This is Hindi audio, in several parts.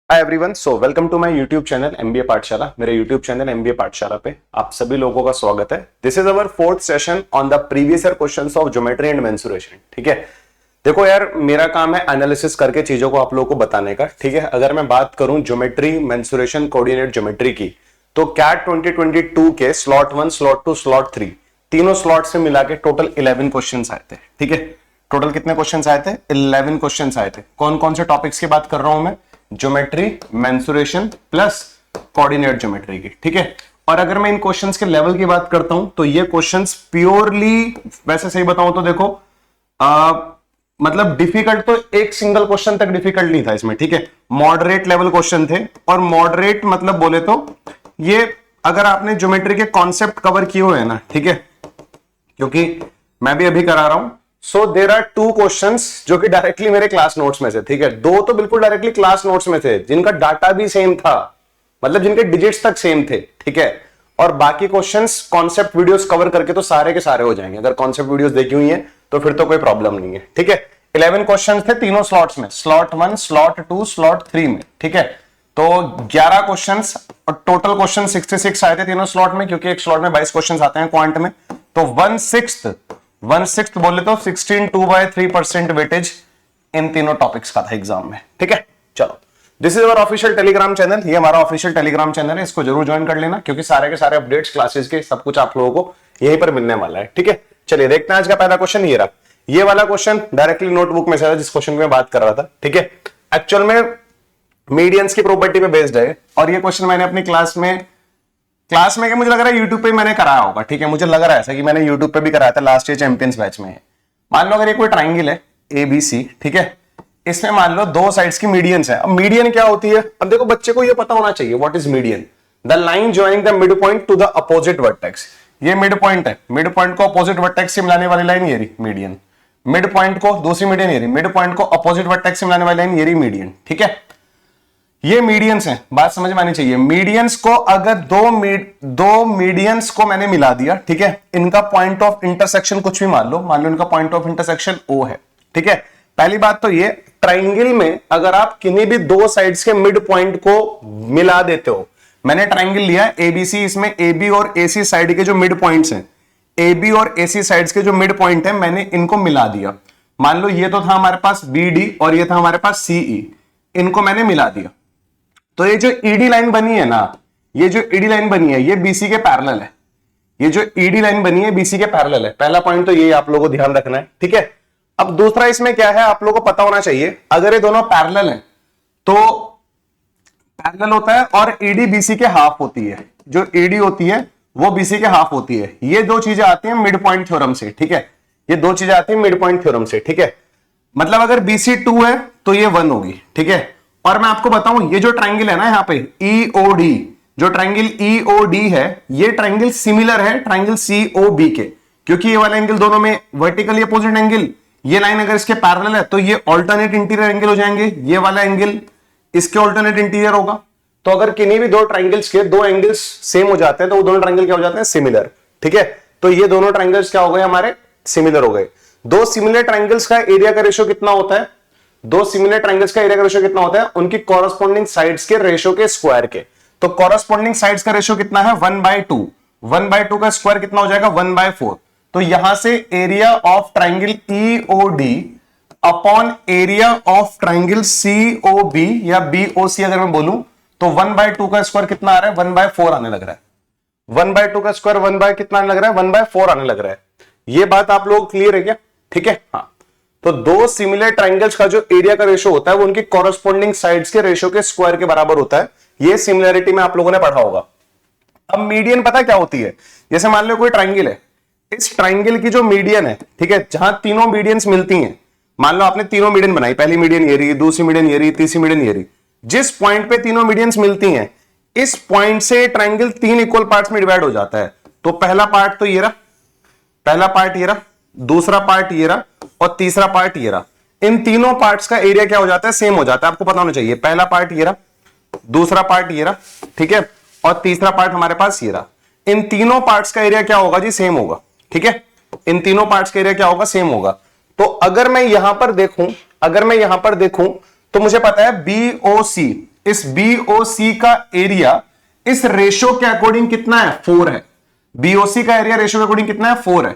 Hi everyone, so welcome to my YouTube channel MBA Pathshala. मेरे यूट्यूब चैनल एमबीए पाठशाला पे आप सभी लोगों का स्वागत है। This is our fourth session on the previous year questions of geometry and mensuration. ठीक है, देखो यार, मेरा काम है एनालिसिस करके चीजों को आप लोगों को बताने का। ठीक है, अगर मैं बात करूं ज्योमेट्री, मेंसुरेशन, कोऑर्डिनेट ज्योमेट्री की, तो कैट 2022 के स्लॉट 1, स्लॉट 2, स्लॉट 3 तीनों स्लॉट से मिला के टोटल 11 क्वेश्चन आए थे। ठीक है, टोटल कितने क्वेश्चन आए थे? 11 क्वेश्चन आए थे। कौन कौन से टॉपिक्स की बात कर रहा हूं मैं? Geometry, mensuration plus coordinate geometry की। ठीक है, और अगर मैं इन क्वेश्चंस के लेवल की बात करता हूं तो ये क्वेश्चंस प्योरली, वैसे सही बताऊं तो देखो, मतलब डिफिकल्ट तो एक सिंगल क्वेश्चन तक डिफिकल्ट नहीं था इसमें। ठीक है, मॉडरेट लेवल क्वेश्चन थे, और मॉडरेट मतलब बोले तो ये अगर आपने ज्योमेट्री के कॉन्सेप्ट कवर किए हुए हैं ना, ठीक है, क्योंकि मैं भी अभी करा रहा हूं। सो देर आर 2 क्वेश्चंस जो कि डायरेक्टली मेरे क्लास नोट्स में से। ठीक है, 2 तो बिल्कुल डायरेक्टली क्लास नोट्स में थे, जिनका डाटा भी सेम था, मतलब जिनके डिजिट्स तक सेम थे। ठीक है, और बाकी क्वेश्चंस कॉन्सेप्ट वीडियोस कवर करके तो सारे के सारे हो जाएंगे। अगर कॉन्सेप्ट वीडियोस देखी हुई है तो फिर तो कोई प्रॉब्लम नहीं है। ठीक है, 11 क्वेश्चन थे तीनों स्लॉट्स में, स्लॉट 1, स्लॉट 2, स्लॉट 3 में। ठीक है, तो 11 क्वेश्चंस और टोटल क्वेश्चन 66 आए थे तीनों स्लॉट में, क्योंकि एक स्लॉट में 22 क्वेश्चन आते हैं क्वांट में। तो 1/6 बोले तो 16 2/3% वेटेज इन तीनों टॉपिक्स का था एग्जाम में। ठीक है, चलो, this is our official Telegram channel. ये हमारा ऑफिशियल टेलीग्राम चैनल है, इसको जरूर ज्वाइन कर लेना, क्योंकि सारे के सारे अपडेट्स, क्लासेस के सब कुछ आप लोगों को यहीं पर मिलने वाला है। ठीक है, चलिए देखते हैं आज का पहला क्वेश्चन। ये रहा, ये वाला क्वेश्चन डायरेक्टली नोटबुक में से था, जिस क्वेश्चन की मैं बात कर रहा था। ठीक है, एक्चुअल में मीडियंस की प्रॉपर्टी पे बेस्ड है, और ये क्वेश्चन मैंने अपनी क्लास में क्या मुझे लग रहा है यूट्यूब पे मैंने कराया होगा। ठीक है, मुझे लग रहा है ऐसा कि मैंने यूट्यूब पे भी कराया था लास्ट ईयर चैंपियंस बैच में। मान लो अगर ये कोई ट्राइंगल है ABC, ठीक है, इसमें मान लो 2 साइड्स की मीडियंस है। अब मीडियन क्या होती है? अब देखो, बच्चे को ये पता होना चाहिए what is median. The line joining the mid point two the opposite vertex. ये मिड पॉइंट है, मिड पॉइंट को अपोजिट वर्टेक्स से मिलाने वाली लाइन ये रही मीडियन। मिड पॉइंट को, दूसरी मीडियन ये रही, मिड पॉइंट को अपोजिट वर्टेक्स से मिलाने वाली लाइन ये रही मीडियन। ठीक है, ये मीडियंस हैं, बात समझ में आनी चाहिए। मीडियंस को अगर दो मीडियंस को मैंने मिला दिया, ठीक है, इनका पॉइंट ऑफ इंटरसेक्शन कुछ भी मान लो इनका पॉइंट ऑफ इंटरसेक्शन O है। ठीक है, पहली बात तो ये, ट्राइंगल में अगर आप किन्हीं भी 2 साइड्स के मिड पॉइंट को मिला देते हो, मैंने ट्राइंगल लिया ABC, इसमें AB और AC साइड के जो मिड पॉइंट्स हैं, AB और AC साइड्स के जो मिड पॉइंट है, मैंने इनको मिला दिया। मान लो ये तो था हमारे पास BD और ये था हमारे पास CE, इनको मैंने मिला दिया। तो ये जो ED लाइन बनी है ना, ये जो ED लाइन बनी है, ये BC के पैरेलल है। ये जो ED लाइन बनी है BC के पैरेलल है। पहला पॉइंट तो ये आप लोगों को ध्यान रखना है। ठीक है, अब दूसरा इसमें क्या है, आप लोगों को पता होना चाहिए, अगर ये दोनों पैरेलल हैं तो पैरेलल होता है और ED BC के हाफ होती है। जो ED होती है वो BC के हाफ होती है। ये 2 चीजें आती हैं मिड पॉइंट थ्योरम से। ठीक है, ये 2 चीजें आती हैं मिड पॉइंट थ्योरम से। ठीक है, मतलब अगर BC 2 है तो ये 1 होगी। ठीक है, और मैं आपको बताऊं, ये जो ट्राइंगल है ना यहाँ पे EOD, जो ट्राइंगल EOD है, ये ट्राइंगल सिमिलर है ट्राइंगल COB के, क्योंकि ये वाला एंगल दोनों में वर्टिकली अपोजिट एंगल, ये लाइन अगर इसके पैरेलल है तो ये ऑल्टरनेट इंटीरियर एंगल हो जाएंगे, ये वाला एंगल इसके ऑल्टरनेट इंटीरियर होगा। तो अगर किन्हीं भी 2 ट्राइंगल्स के 2 एंगल्स सेम हो जाते हैं तो वो दोनों ट्राइंगल क्या हो जाते हैं? सिमिलर। ठीक है, तो ये दोनों ट्राइंगल्स क्या हो गए हमारे? सिमिलर हो गए। 2 सिमिलर ट्राइंगल्स का एरिया का रेशियो कितना होता है? 2 सिमिलर ट्राइंगल्स का एरिया का रेशियो कितना होता है? उनकी कॉरस्पॉन्डिंग साइड्स के रेशियो के स्क्वायर के। तो कॉरस्पॉन्डिंग साइड्स का रेशियो कितना है? 1/2। 1/2 का स्क्वायर कितना हो जाएगा? 1/4। तो यहां से area of triangle EOD upon area of triangle COB या BOC अगर मैं बोलूं तो 1/2 का स्क्वायर कितना आ रहा है? 1/4 आने लग रहा है। 1/2 का स्क्वायर 1 कितना आने लग रहा है? 1/4 आने लग रहा है। ये बात आप लोग क्लियर है क्या? ठीक है, हाँ। तो 2 सिमिलर ट्राइंगल्स का जो एरिया का रेशियो होता है वो उनकी कॉरस्पॉन्डिंग साइड्स के रेशियो के स्क्वायर के बराबर होता है। ये सिमिलरिटी में आप लोगों ने पढ़ा होगा। अब मीडियन पता क्या होती है? जैसे मान लो कोई ट्राइंगल है, इस ट्राइंगल की जो मीडियन है, ठीक है, जहां तीनों मीडियंस मिलती हैं, मान लो आपने तीनों मीडियन बनाई, पहली मीडियन ये रही, दूसरी मीडियन ये रही, तीसरी मीडियन ये रही। जिस पॉइंट पे तीनों मीडियंस मिलती हैं, इस पॉइंट से ट्राइंगल 3 इक्वल पार्ट्स में डिवाइड हो जाता है। तो पहला पार्ट तो ये रहा, पहला पार्ट ये रहा, दूसरा पार्ट ये रहा और तीसरा पार्ट ये रहा। इन तीनों पार्ट्स का एरिया क्या हो जाता है? सेम हो जाता है। आपको पता होना चाहिए, पहला पार्ट ये रहा, दूसरा पार्ट ये रहा, ठीक है, और तीसरा पार्ट हमारे पास ये रहा। इन तीनों पार्ट्स का एरिया क्या होगा जी? सेम होगा। ठीक है, इन तीनों पार्ट्स का एरिया क्या होगा? सेम होगा। तो अगर मैं यहां पर देखूं तो मुझे पता है BOC इस BOC का एरिया इस रेशो के अकॉर्डिंग कितना है? 4 है। BOC का एरिया रेशो के अकॉर्डिंग कितना है? 4 है।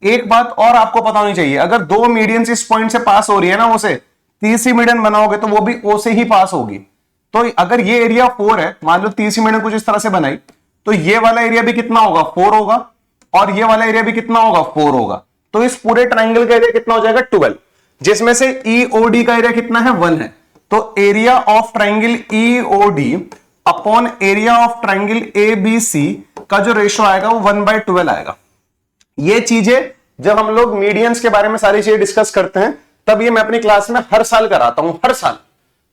एक बात और आपको पता होनी चाहिए, अगर दो मीडियंस इस पॉइंट से पास हो रही है ना, O से, तीसरी मीडियन बनाओगे तो वो भी O से ही पास होगी। तो अगर ये एरिया 4 है, मान लो तीसरी मीडियन कुछ इस तरह से बनाई, तो ये वाला एरिया भी कितना होगा? 4 होगा, और ये वाला एरिया भी कितना होगा? 4 होगा। तो इस पूरे ट्राइंगल का एरिया कितना हो जाएगा? 12, जिसमें से EOD का एरिया कितना है? 1 है। तो area of triangle EOD upon area of triangle ABC का जो रेशो आएगा वो 1/12 आएगा। ये चीजें जब हम लोग मीडियंस के बारे में सारी चीजें डिस्कस करते हैं, तब ये मैं अपनी क्लास में हर साल कराता हूं, हर साल।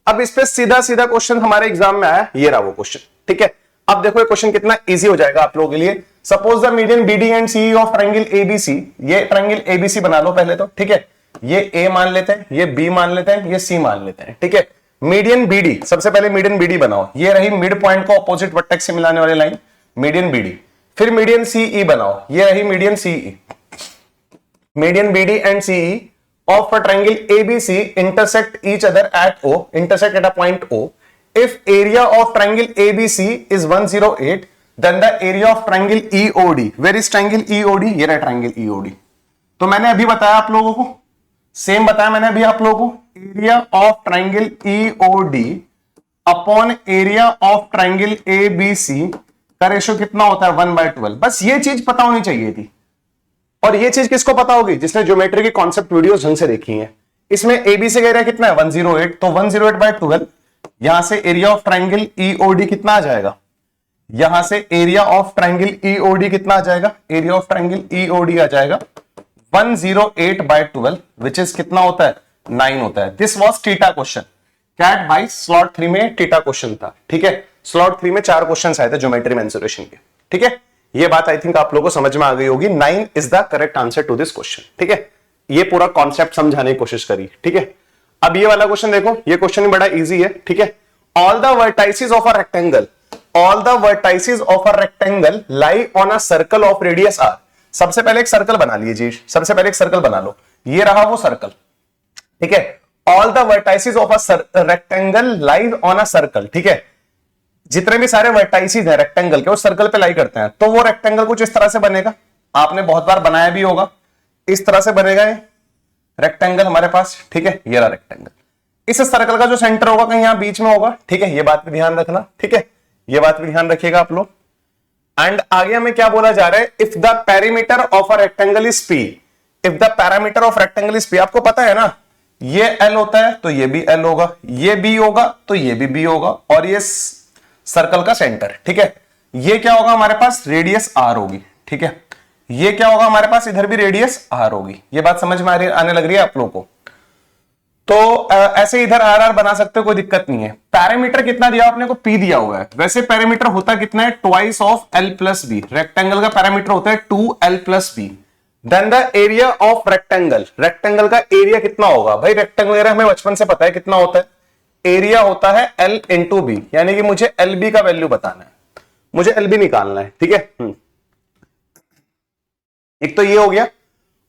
अब इस पे सीधा सीधा क्वेश्चन हमारे एग्जाम में आया, ये रहा वो क्वेश्चन, ठीक है। अब देखो ये क्वेश्चन कितना इजी हो जाएगा आप लोगों के लिए। Suppose the median BD and CE of triangle ABC, ये ट्रायंगल ABC बना लो पहले तो, ठीक है। ये A मान लेते हैं, ये B मान लेते हैं, ये C मान लेते हैं, ठीक है। मीडियन BD, सबसे पहले मीडियन BD बनाओ, ये रही मिड पॉइंट को अपोजिट वर्टेक्स से मिलाने वाली लाइन, मीडियन BD। फिर मीडियन CE बनाओ, ये रही median CE। Median BD and CE of a triangle ABC intersect each other at O, intersect at a point O. If area of triangle ABC is 108, then the area of triangle EOD, where is triangle EOD? ये रहा triangle EOD। तो मैंने अभी बताया आप लोगों को, सेम बताया मैंने अभी आप लोगों को, area of triangle EOD upon area of triangle ABC का रेशो कितना होता है? 1/12। बस ये चीज पता होनी चाहिए थी। और ये चीज किसको पता होगी? जिसने ज्योमेट्री की कॉन्सेप्ट वीडियोस ढंग से देखी हैं। इसमें ABC का एरिया कितना है? 108, तो 108/12, यहां से एरिया ऑफ ट्राइंगल EOD कितना आ जाएगा? यहां से एरिया ऑफ ट्राइंगल EOD कितना आ जाएगा? एरिया ऑफ ट्राइंगल EOD आ जाएगा 108/12, विच इज कितना होता है? 9 होता है। This was TITA question. CAT by slot 3 में टीटा क्वेश्चन था, ठीक है। स्लॉट 3 में 4 क्वेश्चन आए थे ज्योमेट्री मेंसुरेशन के, ठीक है। ये बात आई थिंक आप लोगों को समझ में आ गई होगी। 9 is the correct answer to this question, ठीक है। ये पूरा कॉन्सेप्ट समझाने की कोशिश करी, ठीक है। अब ये वाला क्वेश्चन देखो, ये क्वेश्चन बड़ा इजी है, ठीक है। All the vertices of a rectangle, all the vertices of a rectangle lie on a circle of radius r। सबसे पहले एक सर्कल बना लीजिए, सबसे पहले एक सर्कल बना लो, ये रहा वो सर्कल, ठीक है। All the vertices of a rectangle lie on a circle, ठीक है। जितने भी सारे वर्टाइसेस हैं रेक्टेंगल के, वो सर्कल पे लाई करते हैं, तो वो रेक्टेंगल कुछ इस तरह से बनेगा। आपने बहुत बार बनाया भी होगा, इस तरह से बनेगा ये रेक्टेंगल हमारे पास, ठीक है। ये रहा रेक्टेंगल। इस सर्कल का जो सेंटर होगा कहीं यहां बीच में होगा, ठीक है। ये बात भी ध्यान रखना, ठीक है। ये बात भी ध्यान रखिएगा आप लोग। एंड आगे हमें क्या बोला जा रहा है? If the perimeter of a rectangle is P, if the parameter of rectangle is P, आपको पता है ना, ये L होता है तो ये भी L होगा, ये B होगा तो ये भी B होगा, और ये सर्कल का सेंटर, ठीक है। ये क्या होगा हमारे पास? रेडियस R होगी, ठीक है। ये क्या होगा हमारे पास? इधर भी रेडियस R होगी। ये बात समझ में आने लग रही है आप लोगों को? तो ऐसे इधर RR बना सकते हो, कोई दिक्कत नहीं है। पैरामीटर कितना दिया आपने को? P दिया हुआ है। वैसे पैरामीटर होता कितना है? Twice of L plus B। Rectangle का पैरामीटर होता है 2L plus B। Then the area of rectangle, rectangle का एरिया कितना होगा? भाई रेक्टेंगल एरिया हमें बचपन से पता है कितना होता है, एरिया होता है L इंटू बी, यानी कि मुझे LB का वैल्यू बताना है, मुझे LB निकालना है, ठीक है। एक तो ये हो गया,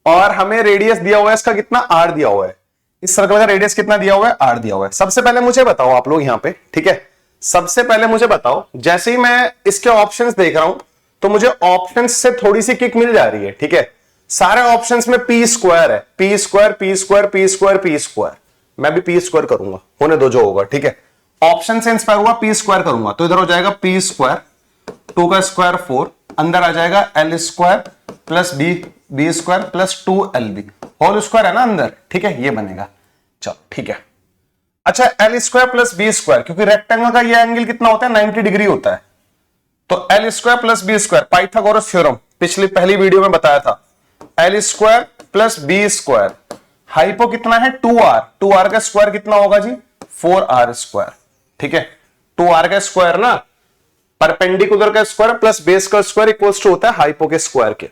और हमें रेडियस दिया हुआ है इसका कितना? R दिया हुआ है। इस सर्कल का रेडियस कितना दिया हुआ है? R दिया हुआ है। सबसे पहले मुझे बताओ आप लोग यहां पे, ठीक है। सबसे पहले मुझे बताओ, जैसे ही मैं इसके ऑप्शंस देख रहा हूं तो मुझे ऑप्शंस से थोड़ी सी किक मिल जा रही है, ठीक है। सारे ऑप्शंस में P स्क्वायर है, P square, P square, P square, P square. मैं भी P स्क्वायर करूंगा, होने दो जो होगा, ठीक है। ऑप्शन से इंस्पायर हुआ, P स्क्वायर करूंगा, तो इधर हो जाएगा P स्क्वायर, 2 का स्क्वायर 4, अंदर आ जाएगा L square plus B square plus 2LB, whole square है ना अंदर, ठीक है। ये बनेगा, चलो ठीक है। अच्छा, L square plus B square, क्योंकि रेक्टेंगल का ये एंगल कितना होता है? 90 डिग्री होता है। तो L square plus B square, Pythagoras theorem पिछली पहली वीडियो में बताया था। L square plus B square, hypo कितना है? 2R, 2R का स्क्वायर कितना होगा जी? 4R स्क्वायर, ठीक है। 2R का स्क्वायर ना, परपेंडिकुलर का स्क्वायर प्लस बेस का स्क्वायर इक्वल्स टू होता है हाइपो के स्क्वायर के।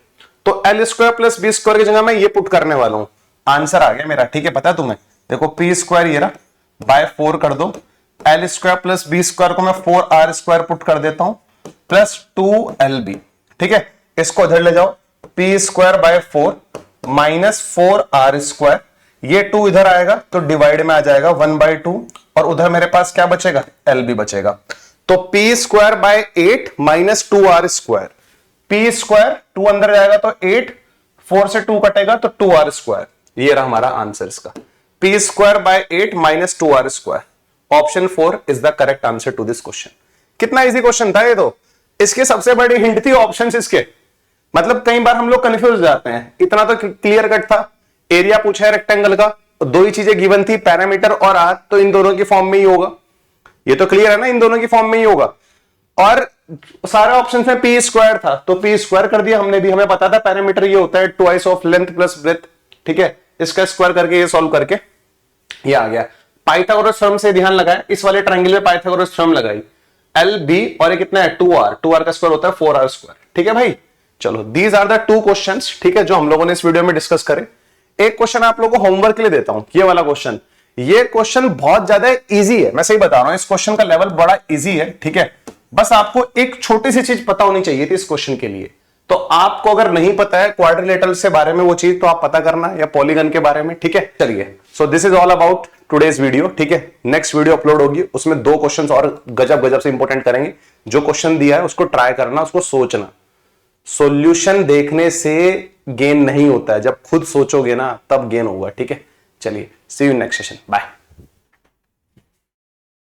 तो L square plus B square की जगह मैं ये पुट करने वाला हूं, आंसर आ गया मेरा, ठीक है। पता है तुम्हें? देखो P स्क्वायर ये रहा, बाय 4 कर दो, L square plus B square को मैं 4R स्क्वायर पुट कर देता हूं प्लस 2LB, ठीक है। इसको इधर ले जाओ, P square by 4 minus 4R square, ये 2 इधर आएगा तो डिवाइड में आ जाएगा 1/2 और उधर मेरे पास क्या बचेगा, एल भी बचेगा। तो P square by 8 minus 2r square, P square 2 अंदर जाएगा तो 8, 4 से 2 कटेगा तो 2r स्क्वायर। ये रहा हमारा आंसर इसका, P square by 8 minus 2r square. Option 4 is the correct answer to this question. कितना इजी क्वेश्चन था ये तो। इसके सबसे बड़ी हिंट थी ऑप्शंस इसके, मतलब कई बार हम लोग कंफ्यूज हो जाते हैं। इतना तो क्लियर कट था, एरिया पूछा है रेक्टेंगल का, तो 2 ही चीजें गिवन थी, पैरामीटर और आर, तो इन दोनों की फॉर्म में ही होगा। ये तो क्लियर है ना, इन दोनों की फॉर्म में ही होगा। और सारे ऑप्शन में पी स्क्वायर था तो पी स्क्वायर कर दिया हमने भी, हमें पता था पैरामीटर ये होता है twice of length plus breadth, ठीक है। इसका स्क्वायर करके ये सॉल्व करके ये आ गया। पाइथागोरस थ्योरम से ध्यान लगाए, इस वाले ट्रायंगल में पाइथागोरस थ्योरम लगाई, एल बी और ये कितना है 2r, 2r का स्क्वायर होता है 4r स्क्वायर, ठीक है भाई। चलो दीज आर द 2 क्वेश्चंस, ठीक है, जो हम लोगों ने इस वीडियो में डिस्कस करे। एक क्वेश्चन आप लोगों को होमवर्क के लिए देता हूं, ये वाला क्वेश्चन। ये क्वेश्चन बहुत ज्यादा इजी है, मैं सही बता रहा हूं, इस क्वेश्चन का लेवल बड़ा इजी है, ठीक है। बस आपको एक छोटी सी चीज पता होनी चाहिए थी इस क्वेश्चन के लिए। तो आपको अगर नहीं पता है क्वाड्रिलेटरल से बारे में वो चीज, तो आप पता करना, या पॉलीगन के बारे में, ठीक है। चलिए, so this is all about today's video, ठीक है। नेक्स्ट वीडियो अपलोड होगी, उसमें 2 क्वेश्चंस और गजब गजब से इंपॉर्टेंट करेंगे। जो क्वेश्चन दिया है उसको ट्राई करना, उसको सोचना। सॉल्यूशन देखने से गेन नहीं होता है, जब खुद सोचोगे ना तब गेन होगा, ठीक है। चलिए, सी यू नेक्स्ट सेशन, बाय।